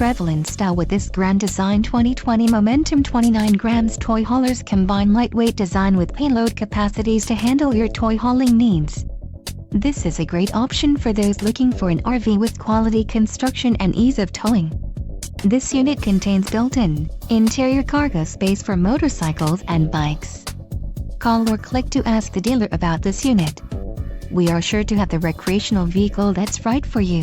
travel in style with this Grand Design 2020 Momentum 29 grams toy haulers combine lightweight design with payload capacities to handle your toy hauling needs. This is a great option for those looking for an RV with quality construction and ease of towing. This unit contains built-in, interior cargo space for motorcycles and bikes. Call or click to ask the dealer about this unit. We are sure to have the recreational vehicle that's right for you.